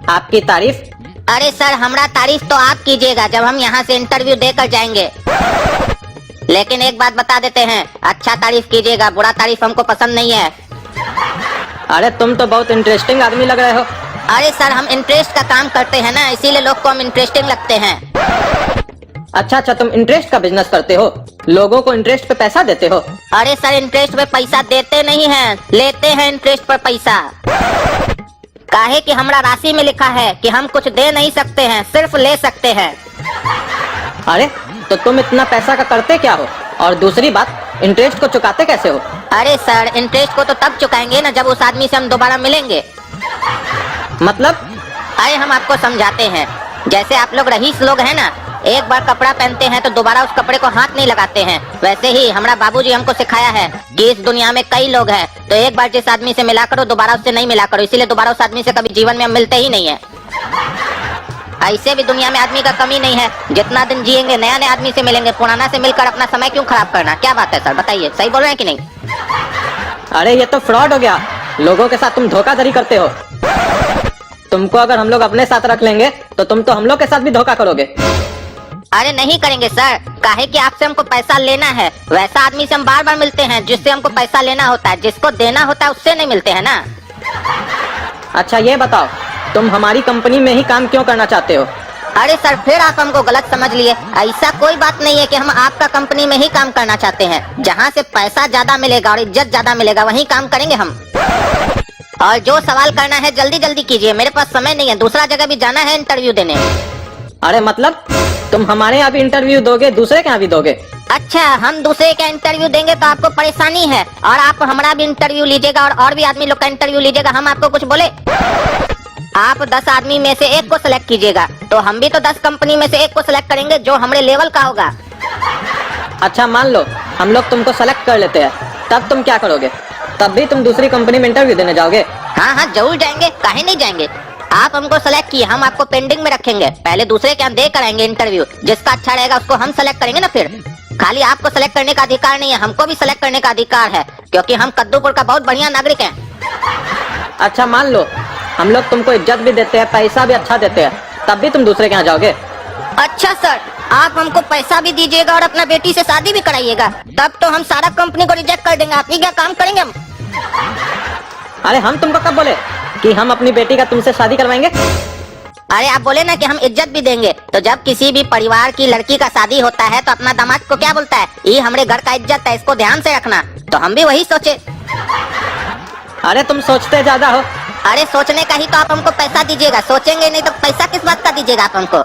आपकी तारीफ। अरे सर, हमारा तारीफ तो आप कीजिएगा जब हम यहाँ से इंटरव्यू देकर जाएंगे। लेकिन एक बात बता देते हैं, अच्छा तारीफ कीजिएगा, बुरा तारीफ हमको पसंद नहीं है। अरे तुम तो बहुत इंटरेस्टिंग आदमी लग रहे हो। अरे सर, हम इंटरेस्ट का काम करते हैं ना, इसीलिए लोग को हम इंटरेस्टिंग लगते हैं। अच्छा, तुम इंटरेस्ट का बिजनेस करते हो, लोगों को इंटरेस्ट पे पैसा देते हो। अरे सर, इंटरेस्ट पे पैसा देते नहीं हैं, लेते हैं इंटरेस्ट पर पैसा। काहे कि हमारा राशि में लिखा है कि हम कुछ दे नहीं सकते हैं, सिर्फ ले सकते हैं। अरे तो तुम इतना पैसा का करते क्या हो, और दूसरी बात इंटरेस्ट को चुकाते कैसे हो? अरे सर, इंटरेस्ट को तो तब चुकाएंगे ना जब उस आदमी से हम दोबारा मिलेंगे। मतलब? आइए हम आपको समझाते हैं। जैसे आप लोग रईस लोग हैं ना, एक बार कपड़ा पहनते हैं तो दोबारा उस कपड़े को हाथ नहीं लगाते हैं, वैसे ही हमारा बाबूजी हमको सिखाया है कि इस दुनिया में कई लोग हैं, तो एक बार जिस आदमी से मिला करो दोबारा उससे नहीं मिला करो, इसीलिए दोबारा उस आदमी से कभी जीवन में हम मिलते ही नहीं है। ऐसे भी दुनिया में आदमी का कमी नहीं है, जितना दिन जिएंगे नया नया आदमी से मिलेंगे, पुराना से मिलकर अपना समय क्यों खराब करना? क्या बात है सर, बताइए, सही बोल रहे हैं कि नहीं? अरे ये तो फ्रॉड हो गया, लोगों के साथ तुम धोखाधड़ी करते हो। तुमको अगर हम लोग अपने साथ रख लेंगे तो तुम तो हम लोग के साथ भी धोखा करोगे। अरे नहीं करेंगे सर, काहे कि आपसे हमको पैसा लेना है, वैसा आदमी से हम बार बार मिलते हैं जिससे हमको पैसा लेना होता है, जिसको देना होता है उससे नहीं मिलते हैं ना। अच्छा ये बताओ, तुम हमारी कंपनी में ही काम क्यों करना चाहते हो? अरे सर, फिर आप हमको गलत समझ लिए, ऐसा कोई बात नहीं है कि हम आपका कंपनी में ही काम करना चाहते हैं। जहाँ से पैसा ज्यादा मिलेगा और इज्जत ज्यादा मिलेगा वहीं काम करेंगे हम। और जो सवाल करना है जल्दी जल्दी कीजिए, मेरे पास समय नहीं है, दूसरा जगह भी जाना है इंटरव्यू देने। अरे मतलब तुम हमारे यहाँ भी इंटरव्यू दोगे, दूसरे के यहाँ भी दोगे? अच्छा, हम दूसरे का इंटरव्यू देंगे तो आपको परेशानी है, और आप हमारा भी इंटरव्यू लीजिएगा और भी आदमी लोग का इंटरव्यू लीजिएगा, हम आपको कुछ बोले? आप 10 आदमी में से एक को सिलेक्ट कीजिएगा, तो हम भी तो 10 कंपनी में से एक को सिलेक्ट करेंगे जो हमारे लेवल का होगा। अच्छा मान लो हम लोग तुमको सेलेक्ट कर लेते हैं, तब तुम क्या करोगे? तब भी तुम दूसरी कंपनी में इंटरव्यू देने जाओगे? हाँ, जरूर जाएंगे, काहे नहीं जाएंगे। आप हमको सेलेक्ट किए, हम आपको पेंडिंग में रखेंगे, पहले दूसरे के यहाँ दे कराएंगे इंटरव्यू, जिसका अच्छा रहेगा उसको हम सेलेक्ट करेंगे ना। फिर खाली आपको सेलेक्ट करने का अधिकार नहीं है, हमको भी सेलेक्ट करने का अधिकार है, क्योंकि हम कद्दूपुर का बहुत बढ़िया नागरिक है। अच्छा मान लो हम लोग तुमको इज्जत भी देते हैं, पैसा भी अच्छा देते हैं, तब भी तुम दूसरे के यहाँ जाओगे? अच्छा सर, आप हमको पैसा भी दीजिएगा और अपना बेटी से शादी भी कराइएगा, तब तो हम सारा कंपनी को रिजेक्ट कर देंगे, आप ही क्या काम करेंगे हम। अरे हम तुमको कब बोले कि हम अपनी बेटी का तुमसे शादी करवाएंगे? अरे आप बोले ना कि हम इज्जत भी देंगे, तो जब किसी भी परिवार की लड़की का शादी होता है तो अपना दामाद को क्या बोलता है, ये हमारे घर का इज्जत है, इसको ध्यान से रखना, तो हम भी वही सोचे। अरे तुम सोचते ज्यादा हो। अरे सोचने का ही तो आप हमको पैसा दीजिएगा, सोचेंगे नहीं तो पैसा किस बात का दीजिएगा आप हमको।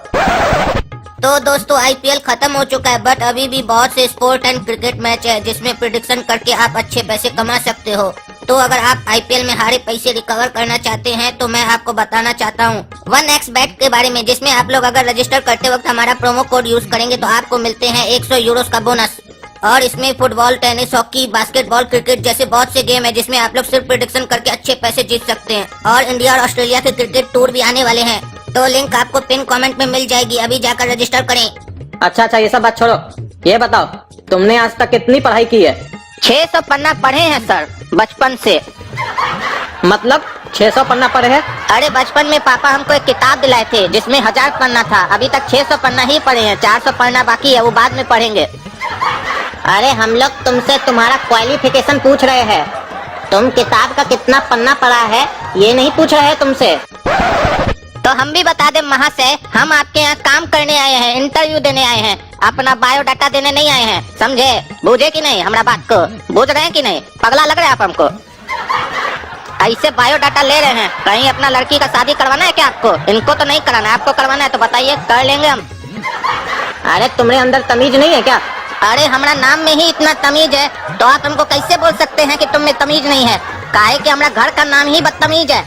तो दोस्तों, आईपीएल खत्म हो चुका है, बट अभी भी बहुत से स्पोर्ट एंड क्रिकेट मैच है जिसमें प्रेडिक्शन करके आप अच्छे पैसे कमा सकते हो। तो अगर आप आईपीएल में हारे पैसे रिकवर करना चाहते हैं तो मैं आपको बताना चाहता हूँ 1xBet के बारे में, जिसमें आप लोग अगर रजिस्टर करते वक्त हमारा प्रोमो कोड यूज करेंगे तो आपको मिलते हैं 100 यूरो का बोनस। और इसमें football, tennis, hockey, basketball, cricket जैसे बहुत से गेम है जिसमें आप लोग सिर्फ प्रेडिक्शन करके अच्छे पैसे जीत सकते हैं। और इंडिया और ऑस्ट्रेलिया के क्रिकेट टूर भी आने वाले हैं, तो लिंक आपको पिन कमेंट में मिल जाएगी, अभी जाकर रजिस्टर करें। अच्छा ये सब बात छोड़ो, ये बताओ तुमने आज तक कितनी पढ़ाई की है? 600 पन्ना पढ़े हैं सर, बचपन से। मतलब 600 पन्ना पढ़े हैं? अरे बचपन में पापा हमको एक किताब दिलाए थे जिसमें 1000 पन्ना था, अभी तक 600 पन्ना ही पढ़े हैं, 400 पढ़ना बाकी है, वो बाद में पढ़ेंगे। अरे हम लोग तुमसे तुम्हारा क्वालिफिकेशन पूछ रहे हैं, तुम किताब का कितना पन्ना पढ़ा है ये नहीं पूछ रहे हैं तुमसे। तो हम भी बता दें महाशय, हम आपके यहाँ काम करने आए हैं, इंटरव्यू देने आए हैं, अपना बायोडाटा देने नहीं आए हैं, समझे? बूझे कि नहीं हमारा बात को? बूझ रहे हैं कि नहीं? पगला लग रहे हैं आप हमको? ऐसे बायोडाटा ले रहे हैं, कहीं अपना लड़की का शादी करवाना है क्या आपको? इनको तो नहीं कराना है, आपको करवाना है तो बताइए, कर लेंगे हम। अरे तुम्हारे अंदर तमीज नहीं है क्या? अरे हमारा नाम में ही इतना तमीज है, तो आप हमको कैसे बोल सकते हैं कि तुम में तमीज नहीं है? काहे कि हमारा घर का नाम ही बदतमीज है।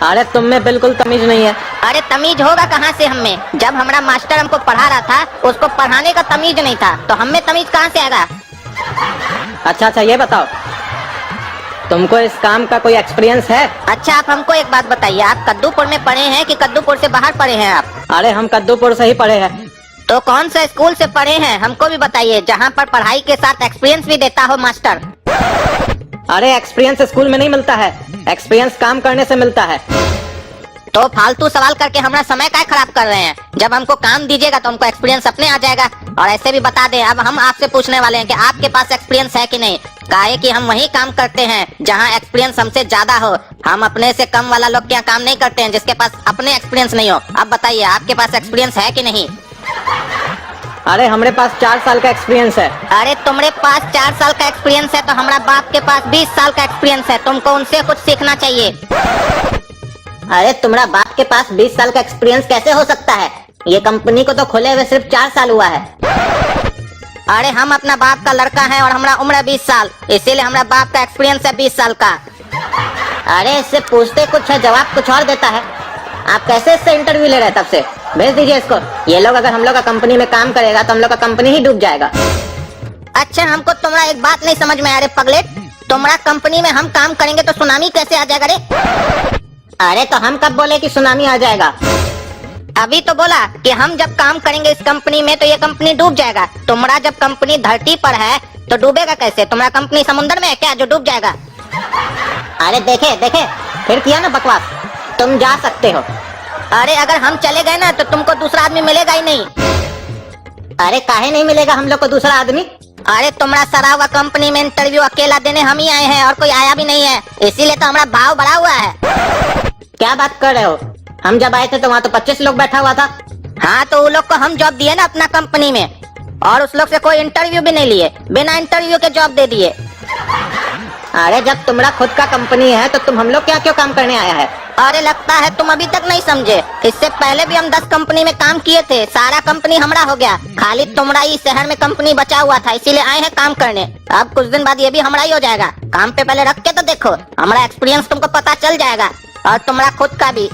अरे तुम में बिल्कुल तमीज नहीं है। अरे तमीज होगा कहाँ से हमें? जब हमारा मास्टर हमको पढ़ा रहा था उसको पढ़ाने का तमीज नहीं था, तो हमें तमीज कहाँ से आएगा? अच्छा ये बताओ तुमको इस काम का कोई एक्सपीरियंस है? अच्छा आप हमको एक बात बताइए, आप कद्दूपुर में पढ़े हैं कि कद्दूपुर से बाहर पढ़े हैं आप? अरे हम कद्दूपुर से ही पढ़े हैं। तो कौन सा स्कूल से पढ़े हैं हमको भी बताइए, जहाँ पर पढ़ाई के साथ एक्सपीरियंस भी देता हो मास्टर। अरे एक्सपीरियंस स्कूल में नहीं मिलता है, एक्सपीरियंस काम करने से मिलता है। तो फालतू सवाल करके हमारा समय काय खराब कर रहे हैं। जब हमको काम दीजिएगा तो हमको एक्सपीरियंस अपने आ जाएगा। और ऐसे भी बता दें, अब हम आपसे पूछने वाले हैं कि आपके पास एक्सपीरियंस है कि नहीं। काहे कि हम वही काम करते हैं जहाँ एक्सपीरियंस हमसे ज्यादा हो। हम अपने से कम वाला लोग के यहाँ काम नहीं करते हैं जिसके पास अपने एक्सपीरियंस नहीं हो। अब बताइए आपके पास एक्सपीरियंस है कि नहीं। अरे हमारे पास 4 साल का एक्सपीरियंस है। अरे तुम्हारे पास 4 साल का एक्सपीरियंस है तो हमारा बाप के पास 20 साल का एक्सपीरियंस है। तुमको उनसे कुछ सीखना चाहिए। अरे तुम्हारा बाप के पास 20 साल का एक्सपीरियंस कैसे हो सकता है? ये कंपनी को तो खोले हुए सिर्फ 4 साल हुआ है। अरे हम अपना बाप का लड़का है और हमारा उम्र है 20 साल, इसीलिए हमारा बाप का एक्सपीरियंस है 20 साल का। अरे इससे पूछते कुछ है, जवाब कुछ और देता है। आप कैसे इससे इंटरव्यू ले रहे हैं? तब से भेज दीजिए इसको। ये लोग अगर हम लोग का कंपनी में काम करेगा तो हम लोग का कंपनी ही डूब जाएगा। अच्छा हमको तुम्हारा एक बात नहीं समझ में आ रही पगलेट, तुम्हारा कंपनी में हम काम करेंगे तो सुनामी कैसे आ जाएगा रे? अरे तो हम कब बोले कि सुनामी आ जाएगा? अभी तो बोला कि हम जब काम करेंगे इस कंपनी में तो ये कंपनी डूब जाएगा। तुम्हारा जब कंपनी धरती पर है तो डूबेगा कैसे? तुम्हारा कंपनी समुद्र में है क्या जो डूब जाएगा? अरे देखे देखे फिर किया ना बकवास। तुम जा सकते हो। अरे अगर हम चले गए ना तो तुमको दूसरा आदमी मिलेगा ही नहीं। अरे काहे नहीं मिलेगा हम लोग को दूसरा आदमी? अरे तुम्हारा सरा हुआ कंपनी में इंटरव्यू अकेला देने हम ही आए हैं और कोई आया भी नहीं है, इसीलिए तो हमारा भाव बढ़ा हुआ है। क्या बात कर रहे हो? हम जब आए थे तो वहाँ तो 25 लोग बैठा हुआ था। हाँ तो वो लोग को हम जॉब दिए ना अपना कंपनी में, और उस लोग से कोई इंटरव्यू भी नहीं लिए, बिना इंटरव्यू के जॉब दे दिए। अरे जब तुम्हारा खुद का कंपनी है तो तुम हम लोग क्या क्यों काम करने आया है? अरे लगता है तुम अभी तक नहीं समझे। इससे पहले भी हम 10 कंपनी में काम किए थे, सारा कंपनी हमारा हो गया। खाली तुम्हारा ही शहर में कंपनी बचा हुआ था, इसीलिए आए हैं काम करने। अब कुछ दिन बाद ये भी हमारा ही हो जाएगा। काम पे पहले रख के तो देखो, हमारा एक्सपीरियंस तुमको पता चल जाएगा और तुम्हारा खुद का भी।